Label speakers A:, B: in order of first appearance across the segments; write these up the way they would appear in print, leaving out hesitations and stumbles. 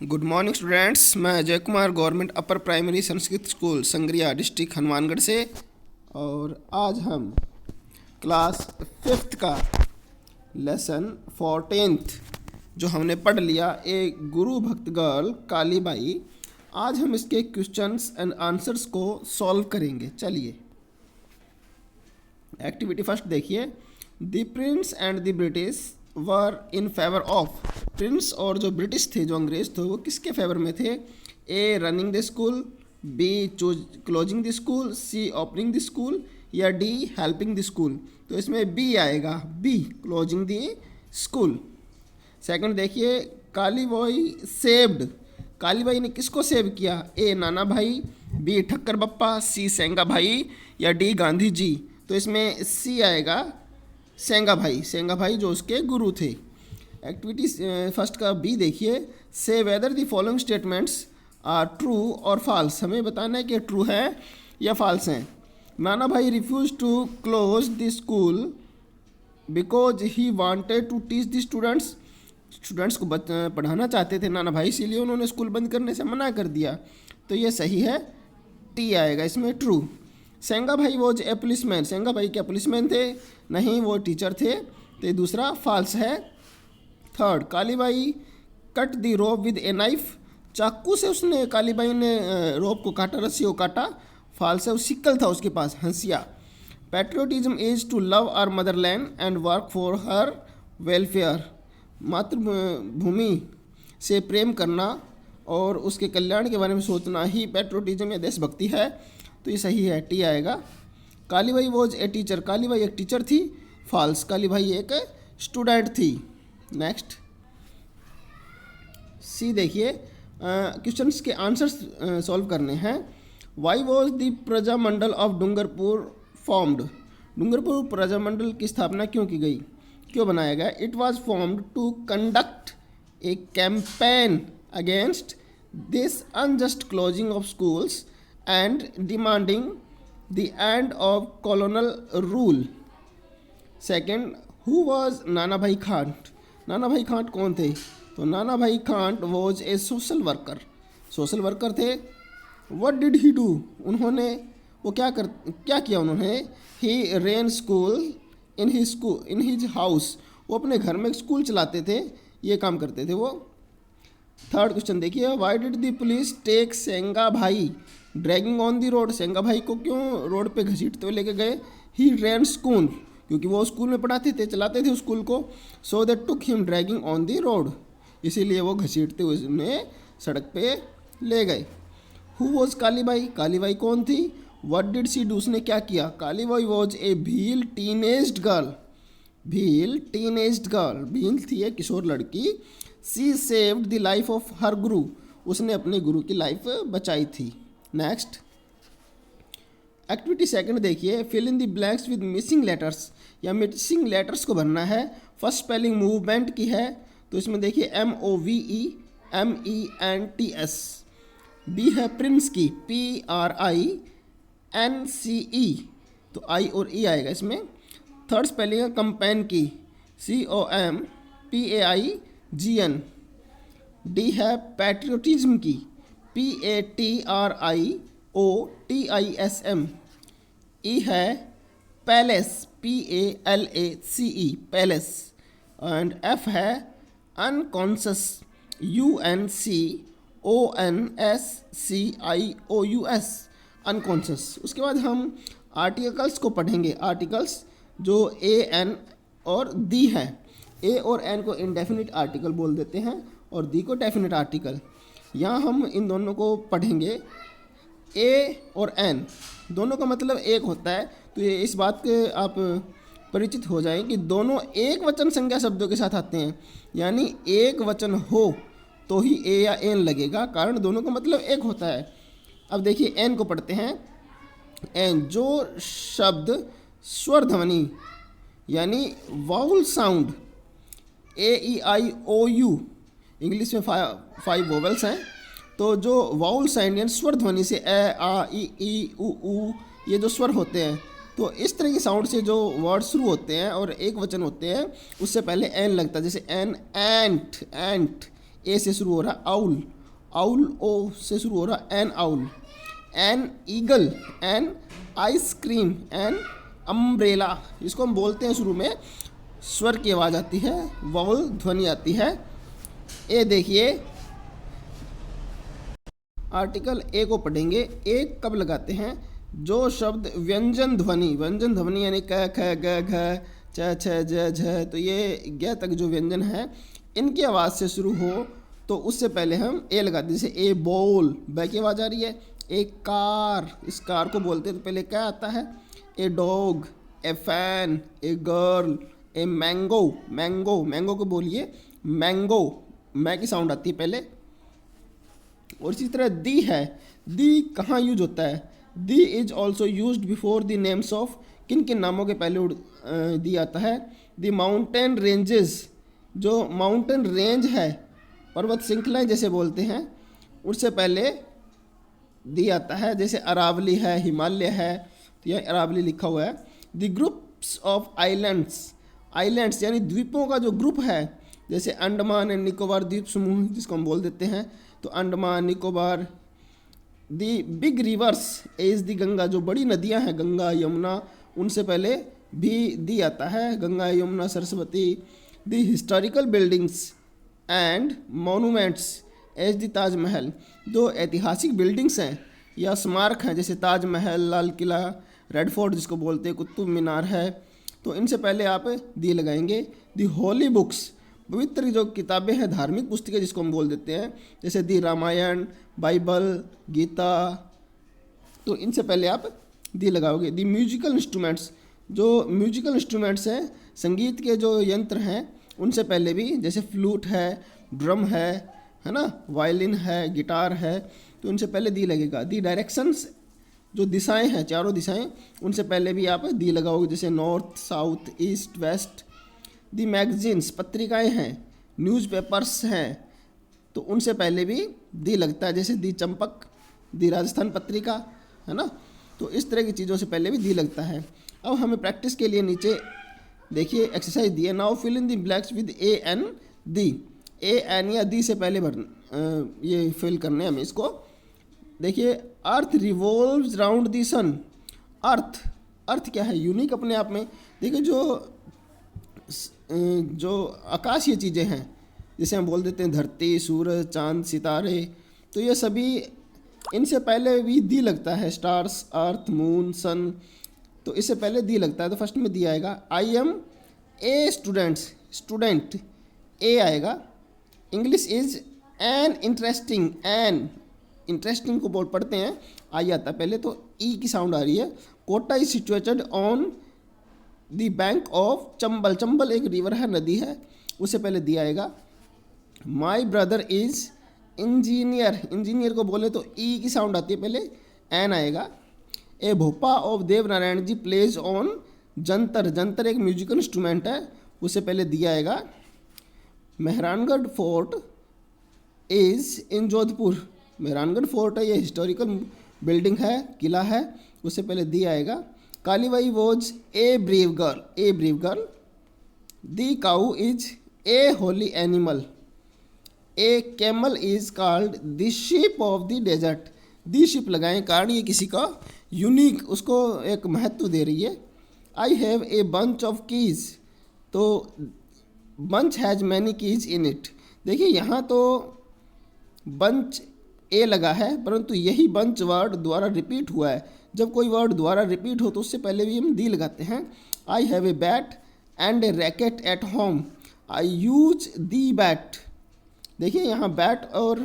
A: Good morning students. मैं Ajay Kumar government upper primary Sanskrit school Sangriya district Hanumangarh से। और आज हम क्लास 5th का लेसन 14th जो हमने पढ़ लिया, ए गुरु भक्त गर्ल कालीबाई, आज हम इसके क्वेश्चंस एंड आंसर्स को सॉल्व करेंगे। चलिए एक्टिविटी फर्स्ट देखिए। The Prince and the British were in favour of. Prince और जो ब्रिटिश थे, जो अंग्रेज थे, वो किसके फेवर में थे? A running the school, B closing the school, C opening the school, या डी हेल्पिंग द स्कूल। तो इसमें बी आएगा, B closing the school. Second देखिए, कालीबाई सेव्ड। कालीबाई ने किसको सेव किया? ए नाना भाई, बी ठक्कर बप्पा, सी सेंगा भाई, या डी गांधी जी। तो इसमें सी आएगा, सेंगा भाई। सेंगा भाई जो उसके गुरु थे। एक्टिविटी फर्स्ट का बी देखिए। Say whether the following statements are true और फॉल्स। हमें बताना है कि ट्रू है या फॉल्स हैं। Nana Bhai refuse to close the school because he wanted to teach the students. Students को पढ़ाना चाहते थे नाना भाई, इसीलिए उन्होंने स्कूल बंद करने से मना कर दिया। तो ये सही है, टी आएगा इसमें, ट्रू। सेंगा भाई वॉज ए पुलिसमैन। सेंगा भाई क्या पुलिसमैन थे? नहीं, वो टीचर थे। तो ये दूसरा फॉल्स है। Third, Kalibai cut the rope with a knife. चाकू से उसने, कालीबाई ने रोप को काटा, रस्सी को काटा। फॉल्स है, वो सिक्कल था उसके पास, हंसिया। Patriotism is to love our motherland and work for her welfare. मातृभूमि से प्रेम करना और उसके कल्याण के बारे में सोचना ही पैट्रियोटिज्म या देशभक्ति है। तो ये सही है, टी आएगा। Kalibai was a teacher. Kalibai एक टीचर थी, फॉल्स। कालीबाई एक स्टूडेंट थी। नेक्स्ट सी देखिए। क्वेश्चंस के आंसर्स सॉल्व करने हैं। Why was the Prajamandal of Dungarpur formed. Dungarpur Prajamandal की स्थापना क्यों की गई, क्यों बनाया गया? It was formed to conduct a campaign against this unjust closing of schools and demanding the end of colonial rule. Second, who was Nana Bhai Khant? नाना भाई खांट कौन थे? तो नाना भाई खांट was a social worker. Social worker थे। What did he do? उन्होंने क्या किया उन्होंने? He ran school in his house. वो अपने घर में स्कूल चलाते थे, ये काम करते थे वो। थर्ड क्वेश्चन देखिए। Why did the police take Senga Bhai dragging on the road. Senga Bhai को क्यों रोड पे घसीटते हुए लेके गए? ही रैन स्कूल, क्योंकि वो स्कूल में पढ़ाते थे, चलाते थे स्कूल को। So that took him dragging on the road, इसीलिए वो घसीटते हुए उन्हें सड़क पे ले गए। Who was Kalibai? कालीबाई कौन थी? व्हाट डिड सी डू, उसने क्या किया? Kalibai was a Bhil teenaged girl. Bhil teenaged girl, Bhil थी एक किशोर लड़की। She saved the life of her guru, उसने अपने गुरु की लाइफ बचाई थी। नेक्स्ट एक्टिविटी सेकंड देखिए। Fill in the blanks with missing letters, या मिसिंग लेटर्स को भरना है। फर्स्ट स्पेलिंग मूवमेंट की है, तो इसमें देखिए MOVEMENTS। बी है प्रिंस की, PRINCE, तो I और E आएगा इसमें। थर्ड स्पेलिंग है कंपेन की, COMPAIGN। डी है पैट्रियोटिज्म की, PATRIOTISM। ई है palace, PALACE, palace. And F है अनकॉन्शस, UNCONSCIOUS, अनकॉन्शस। उसके बाद हम आर्टिकल्स को पढ़ेंगे। आर्टिकल्स जो AN और दी है। ए और एन को इनडेफिनिट आर्टिकल बोल देते हैं और दी को डेफिनिट आर्टिकल। यहाँ हम इन दोनों को पढ़ेंगे। ए और एन दोनों का मतलब एक होता है, तो ये इस बात के आप परिचित हो जाएं कि दोनों एक वचन संज्ञा शब्दों के साथ आते हैं। यानी एक वचन हो तो ही ए या एन लगेगा, कारण दोनों का मतलब एक होता है। अब देखिए एन को पढ़ते हैं। एन, जो शब्द स्वर ध्वनि यानी वाउल साउंड, AEIOU, इंग्लिश में 5 वोवेल्स हैं। तो जो वाउल साउंड यानी स्वर ध्वनि से ए, आ, ई, उ, ये जो स्वर होते हैं, तो इस तरह के साउंड से जो वर्ड शुरू होते हैं और एक वचन होते हैं, उससे पहले एन लगता है। जैसे एन, एंट, ए से शुरू हो रहा आउल, आउल ओ से शुरू हो रहा N owl, an eagle, an ice cream, an umbrella. इसको हम बोलते हैं शुरू में स्वर की आवाज़ आती है, वाउल ध्वनि आती है। ए देखिए आर्टिकल ए को पढ़ेंगे। ए कब लगाते हैं? जो शब्द व्यंजन ध्वनि यानी क ख ग घ च छ ज झ, तो ये ग तक जो व्यंजन है इनकी आवाज़ से शुरू हो तो उससे पहले हम ए लगाते हैं। जैसे ए बॉल, ब की आवाज़ आ रही है। ए कार, इस कार को बोलते हैं तो पहले क्या आता है? A dog, A fan, a girl, a mango, mango को बोलिए मैंगो, मै की साउंड आती है पहले। और इसी तरह दी है, दी कहाँ यूज होता है? The is also use before the names of, किन किन नामों के पहले दी आता है? द माउंटेन रेंजेस, जो माउंटेन रेंज है, पर्वत श्रृंखलाएँ जैसे बोलते हैं, उससे पहले दी आता है। जैसे अरावली है, हिमालय है, तो यह अरावली लिखा हुआ है। The groups of islands, islands यानी द्वीपों का जो ग्रुप है, जैसे अंडमान एंड निकोबार द्वीप समूह जिसको हम बोल देते हैं, तो Andaman Nicobar. The big rivers is the Ganga, जो बड़ी नदियां हैं गंगा यमुना, उनसे पहले भी दी आता है, Ganga Yamuna Saraswati. The historical buildings and monuments as the Taj Mahal, जो ऐतिहासिक बिल्डिंग्स हैं या स्मारक हैं, जैसे ताजमहल, लाल किला, रेड फोर्ट जिसको बोलते हैं, कुतुब मीनार है, तो इनसे पहले आप दी लगाएंगे। दी होली बुक्स, पवित्र जो किताबें हैं, धार्मिक पुस्तकें जिसको हम बोल देते हैं, जैसे दी रामायण, बाइबल, गीता, तो इनसे पहले आप दी लगाओगे। दी म्यूजिकल इंस्ट्रूमेंट्स, जो म्यूजिकल इंस्ट्रूमेंट्स हैं, संगीत के जो यंत्र हैं, उनसे पहले भी, जैसे फ्लूट है, ड्रम है ना, वायलिन है, गिटार है, तो उनसे पहले दी लगेगा। दी डायरेक्शंस, जो दिशाएं हैं, चारों दिशाएं, उनसे पहले भी आप दी लगाओगे, जैसे नॉर्थ, साउथ, ईस्ट, वेस्ट। दी मैगजीन्स, पत्रिकाएं हैं, न्यूज़पेपर्स हैं, तो उनसे पहले भी दी लगता है, जैसे दी चंपक, दी राजस्थान पत्रिका, है ना, तो इस तरह की चीज़ों से पहले भी दी लगता है। अब हमें प्रैक्टिस के लिए नीचे देखिए एक्सरसाइज दी है। Now fill in the blanks with a an the, a an या दी से पहले ये फिल करने हैं हमें इसको। देखिए अर्थ रिवॉल्व्स राउंड द सन, अर्थ, अर्थ क्या है? यूनिक अपने आप में। देखिए जो आकाशीय चीज़ें हैं, जैसे हम बोल देते हैं धरती, सूरज, चांद, सितारे, तो ये सभी, इनसे पहले भी दी लगता है। स्टार्स, अर्थ, मून, सन, तो इससे पहले दी लगता है, तो फर्स्ट में दी आएगा। I am a students, student, a आएगा। English is an interesting, an interesting को बोल पढ़ते हैं, आई आता पहले, तो ई की साउंड आ रही है। Kota is situated on the bank of Chambal, Chambal एक रिवर है, नदी है, उससे पहले दी आएगा। My brother is engineer, engineer को बोले तो ई की साउंड आती है पहले, एन आएगा। A bhopa of Dev Narayan ji plays on jantar, जंतर एक म्यूजिकल इंस्ट्रूमेंट है, उससे पहले दी आएगा। Mehrangarh fort is in Jodhpur, Mehrangarh fort है, ये हिस्टोरिकल बिल्डिंग है, किला है, उससे पहले दी आएगा। Kalibai was a brave girl, a brave girl. The cow is a holy animal. A camel is called the ship of the desert, the ship लगाएं, कारण ये किसी का यूनिक, उसको एक महत्व दे रही है। I have a bunch of keys, तो bunch has many keys in it. देखिए यहाँ तो बंच ए लगा है, परंतु यही बंच वर्ड द्वारा रिपीट हुआ है। जब कोई वर्ड द्वारा रिपीट हो तो उससे पहले भी हम दी लगाते हैं। आई have a bat and A racket at home, I use the bat. देखिए यहाँ बैट और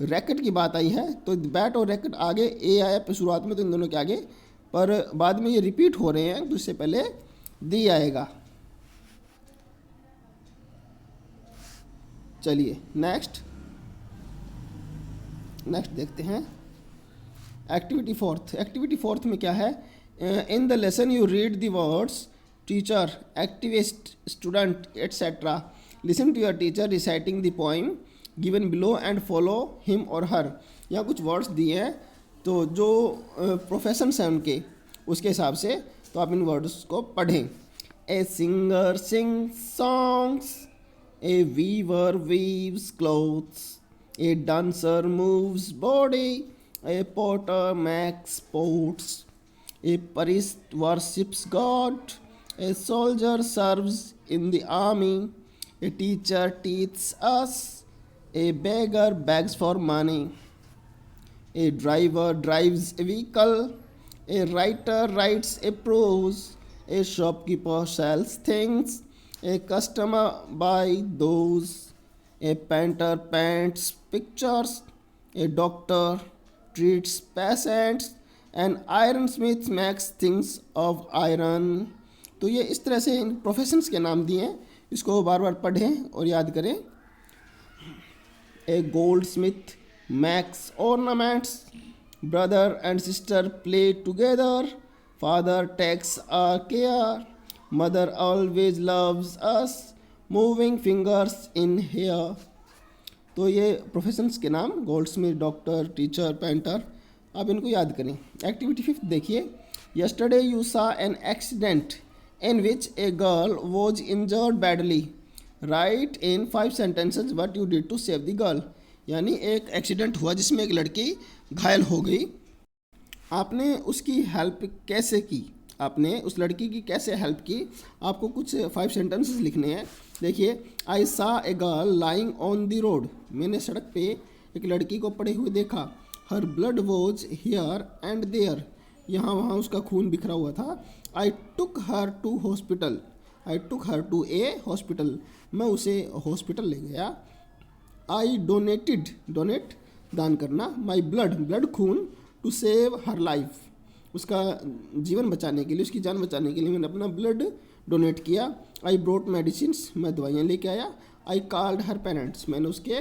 A: रैकेट की बात आई है, तो बैट और रैकेट आगे ए आया शुरुआत में, तो इन दोनों के आगे, पर बाद में ये रिपीट हो रहे हैं, तो इससे पहले दी आएगा। चलिए नेक्स्ट देखते हैं। एक्टिविटी फोर्थ, एक्टिविटी फोर्थ में क्या है? In the lesson you read the words teacher, activist, student, etcetera. Listen to your teacher reciting the poem given below and follow him और हर। यहाँ कुछ वर्ड्स दिए हैं, तो जो प्रोफेशंस हैं उनके, उसके हिसाब से तो आप इन वर्ड्स को पढ़ें। A singer sing songs, A weaver weaves clothes. A dancer moves body. A potter makes pots. A priest worships God. A soldier serves in the army. A teacher teaches us. A beggar begs for money. A driver drives a vehicle. A writer writes a prose. A shopkeeper sells things. A customer buys those. A painter paints pictures. A doctor treats patients. An ironsmith makes things of iron. तो ये इस तरह से इन professions के नाम दिए हैं, इसको बार बार पढ़ें और याद करें. A goldsmith makes ornaments. Brother and sister play together. Father takes our care. Mother always loves us. Moving fingers in hair. तो ये प्रोफेशंस के नाम गोल्डस्मिथ, डॉक्टर, टीचर, पेंटर, आप इनको याद करें. एक्टिविटी 5 देखिए. Yesterday you saw an accident in which a girl was injured badly. Right in 5 sentences what you did to save the girl. यानी एक एक्सीडेंट हुआ जिसमें एक लड़की घायल हो गई. आपने उसकी हेल्प कैसे की, आपने उस लड़की की कैसे हेल्प की, आपको कुछ 5 sentences लिखने हैं. देखिए. I saw a girl lying on the road. मैंने सड़क पे एक लड़की को पड़े हुए देखा. Her blood was here and there. यहाँ वहाँ उसका खून बिखरा हुआ था. I took her to hospital. I took her to a hospital. मैं उसे हॉस्पिटल ले गया. आई डोनेटेड, डोनेट दान करना, माई ब्लड, ब्लड खून, टू सेव हर लाइफ, उसका जीवन बचाने के लिए, उसकी जान बचाने के लिए मैंने अपना ब्लड डोनेट किया. आई ब्रोट मेडिसिन्स, मैं दवाइयाँ लेके आया. आई कॉल्ड हर पेरेंट्स, मैंने उसके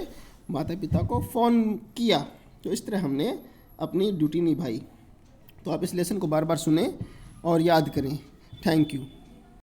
A: माता पिता को फ़ोन किया. तो इस तरह हमने अपनी ड्यूटी निभाई. तो आप इस लेसन को बार बार सुने और याद करें. Thank you.